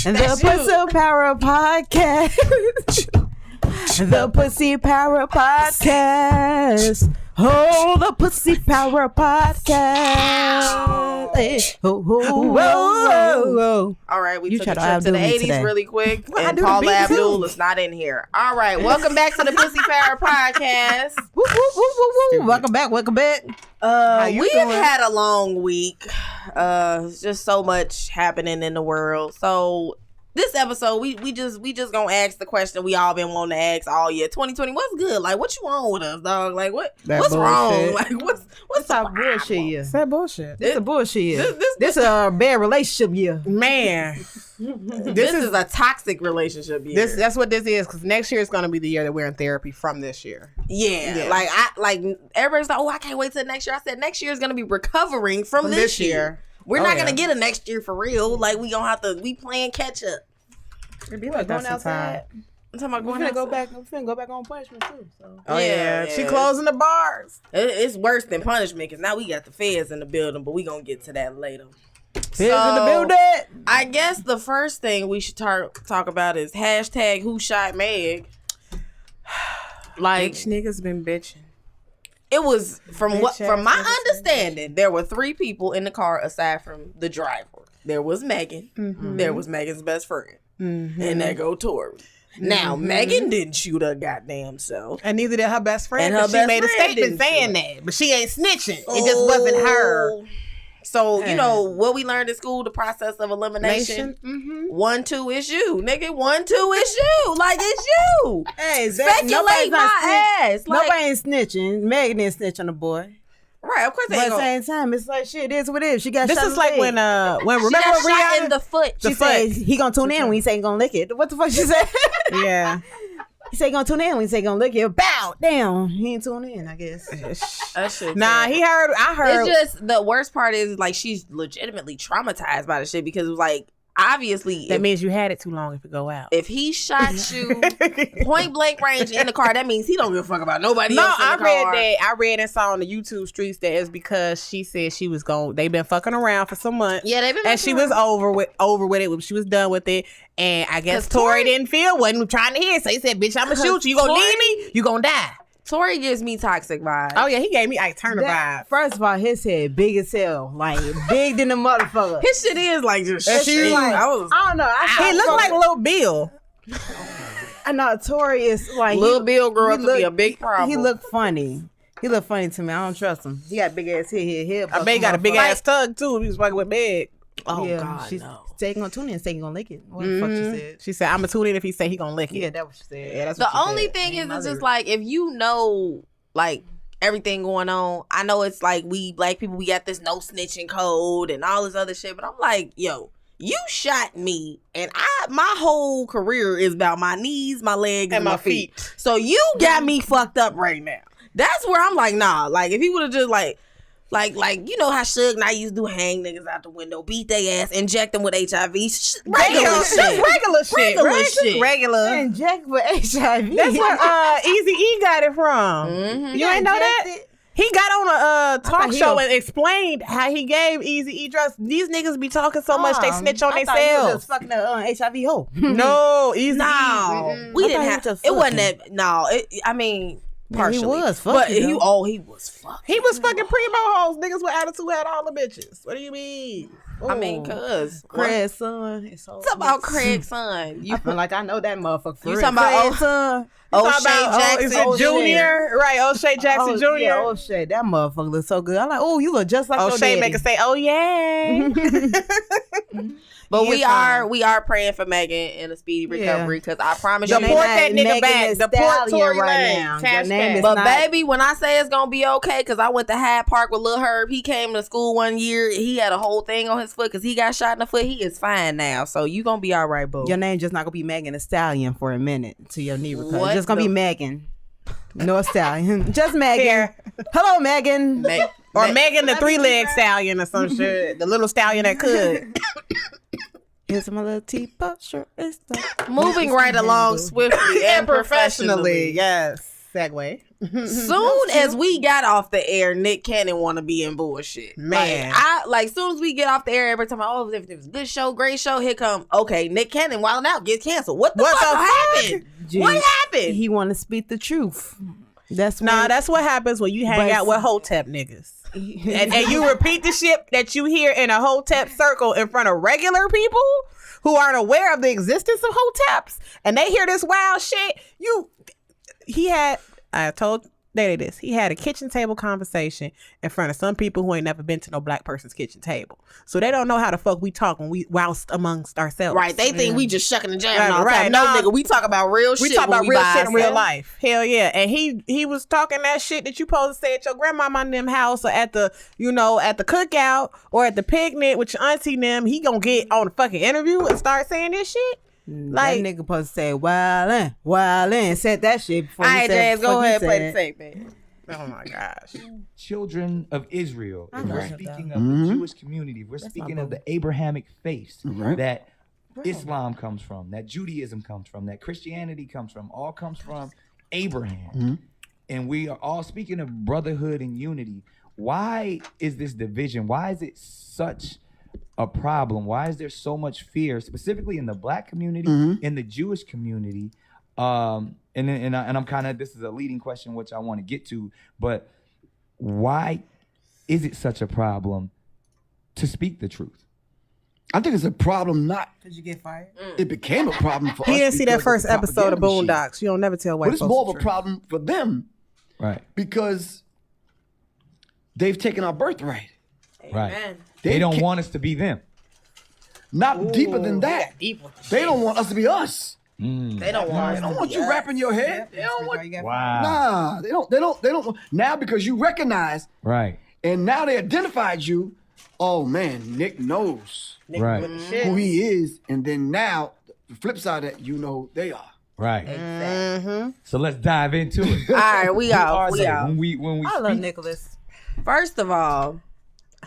The Pussy Power Podcast. The Pussy Power Podcast. Oh, the Pussy Power Podcast. Hey, oh, oh, whoa, whoa. All right, we You took a try to trip to the outdo me 80s today. really quick, Well, I and do the Paula beat, Abdul too. is not in here. All right, welcome back to the Pussy Power Podcast. Woo, woo, woo, woo, woo. Welcome back. Welcome back. We have had a long week. Just so much happening in the world. So this episode, we just gonna ask the question we all been wanting to ask all year. 2020, what's good? Like, what you on with us, dog? Like, what's bullshit. wrong? Like, what's our the bullshit problem? year? It's that bullshit. This a bullshit year. This This a bad relationship year. Man, This is a toxic relationship year. that's what this is, because next year is going to be the year that we're in therapy from this year. Yeah. Like everybody's like, oh, I can't wait till next year. I said next year is gonna be recovering from this year. We're not gonna get a next year for real. Like we playing catch up. It'd be like that outside. I'm talking about We're going finna outside. go back on punishment too. So. Oh, Yeah, yeah. She yeah. closing the bars. It's worse than punishment because now we got the feds in the building, but we gonna get to that later. Feds in the building. I guess the first thing we should talk about is hashtag Who Shot Meg. Like Bitch niggas been bitching. it was from Bitch my ass niggas understanding, there were 3 people in the car aside from the driver. There was Megan. Mm-hmm. There was Megan's best friend. And there go Tori. Now, Mm-hmm. Megan didn't shoot her goddamn self. And neither did her best friend. And her 'cause she best made a friend statement didn't saying that. But she ain't snitching. It just wasn't her. Oh. So, you know, what we learned in school, the process of elimination. Mm-hmm. 1, 2 is you. Nigga, 1, 2 is you. Like, it's you. Hey, Speculate my ass. Like, Nobody ain't snitching. Megan didn't snitch on the boy. right, of course they But ain't at the gonna. same time, it's like shit. It is what it is. She got This shot is in like the when leg. She remember got shot Rihanna? in the foot. She said he gonna tune in when he say he gonna lick it. What the fuck she said? Yeah. He say he gonna tune in when he say he gonna lick it. Bow down. He ain't tune in, I guess. That shit Nah, terrible. I heard. It's just the worst part is like she's legitimately traumatized by the shit because it was like obviously That means you had it too long if it go out. if he shot you point blank range in the car, that means he don't give a fuck about nobody No, else in the I car. read that. I read and saw on the YouTube streets that it's because she said she was going. They been fucking around for some months. Yeah, they been and she was over with it. She was done with it. And I guess Tori didn't wasn't trying to hear. So he said, "Bitch, I'ma shoot you. You gonna leave me? You gonna die." Tori gives me toxic vibes. Oh yeah, he gave me Ike Turner vibe. First of all, his head big as hell. Like, big than the motherfucker. His shit is like just That shit. shit like, I was I don't know. He looked like Lil Bill. I know Tori is like Lil Bill grew up he to be look- a big problem. He looked funny. He looked funny to me. I don't trust him. He got big ass head. I bet he got a big ass tug too. He was fucking with Meg. Oh yeah, God, she's no. saying gonna tune in, saying gonna lick it. What the fuck she said? She said, "I'ma tune in if he say he gonna lick it." Yeah, that's what she said. Yeah, that's The what she only said. thing is, My it's just lyrics. like if you know, like everything going on. I know it's like we black people, we got this no snitching code and all this other shit, but I'm like, yo, you shot me, and my whole career is about my knees, my legs, and my feet. So you got me fucked up right now. That's where I'm like, nah. Like if he would have just like you know how Suge Knight used to hang niggas out the window, beat their ass, inject them with HIV, regular shit. Just regular shit. Regular right? shit. Just regular. Inject with HIV. That's where Easy E got it from. Mhm. You ain't know that? He got on a talk thought he show was- and explained how he gave Easy E drugs. These niggas be talking so much they snitch on I thought he was themselves. just fucking the HIV hoe. No, Easy No, we I didn't thought he have. was just It wasn't fucking. that. No, I mean, Yeah, partially. he was but fucking, he though. he was fucking. He was fucking primo hoes. Niggas with attitude had all the bitches. What do you mean? I mean, cuz Craig's son. It's about Craig's son. I feel like I know that motherfucker. For You real. talking about Craig's son? O'Shea Is it Jackson Junior? Right, O'Shea Jackson Oh, Jr. Yeah, O'Shea. That motherfucker looks so good. I'm like, oh, you look just like O'Shea your make her daddy. say, "Oh yeah." But He we is are fine. praying for Megan in a speedy recovery because I promise Deport you. that nigga Megan back. Thee Deport Stallion Tory right Lanez. now. Cash Your name back. is But not- baby, when I say it's gonna be okay, because I went to Hyde Park with Lil Herb. He came to school one year. He had a whole thing on his foot because he got shot in the foot. He is fine now, so you gonna be all right, boo. Your name just not gonna be Megan Thee Stallion for a minute to your knee recovery. What It's just gonna the- be Megan. No Stallion. Just Megan. Here. Hello, Megan. Or Megan the 3-leg stallion or some shit. The little stallion that could. Here's my little teapot shirt. It's the Moving right along swiftly and professionally. Yes. Segue. Soon as we got off the air, Nick Cannon want to be in bullshit. Man. Soon as we get off the air, every time everything was a good show, great show, here come, okay, Nick Cannon wild out, gets canceled. What the fuck happened? What happened? He want to speak the truth. That's what happens when you hang out with Hotep niggas. and you repeat the shit that you hear in a Hotep circle in front of regular people who aren't aware of the existence of Hoteps, and they hear this wild shit. I told Dae Dae this. He had a kitchen table conversation in front of some people who ain't never been to no black person's kitchen table. So they don't know how the fuck we talk when we whilst amongst ourselves. Right. They think we just shucking and jamming all the time. No, nigga, we talk about real shit. We talk about real shit in real life. Hell yeah. And he was talking that shit that you supposed to say at your grandmama in them house or at the, at the cookout or at the picnic with your auntie and them. He gonna get on the fucking interview and start saying this shit. Like, that nigga supposed to say wildin', said that shit before. All right, Jazz, go ahead and play the tape, man. Oh my gosh. Children of Israel. If we're speaking of the Jewish community, we're speaking of the Abrahamic faith that Islam comes from, that Judaism comes from, that Christianity comes from, all comes from Abraham. And we are all speaking of brotherhood and unity. Why is this division? Why is it such a problem? Why is there so much fear, specifically in the black community, in the Jewish community? And I'm kind of, this is a leading question which I want to get to, but why is it such a problem to speak the truth? I think it's a problem not. Did you get fired? It became a problem for us. He didn't see that first of the episode of propaganda machine. Boondocks. You don't never tell white But it's folks more the of a truth. problem for them, Right. because they've taken our birthright. Right. They don't want us to be them. Not deeper than that. They don't want us to be us. They don't want They don't want you wrapping your head. They don't want. Wow. Nah, they don't. Now because you recognize, Right. and now they identified you. Oh man, Nick knows Right. who he is, and then now the flip side of that, you know who they are. Right. So let's dive into it. All right, we out. When we I love Nicholas. First of all,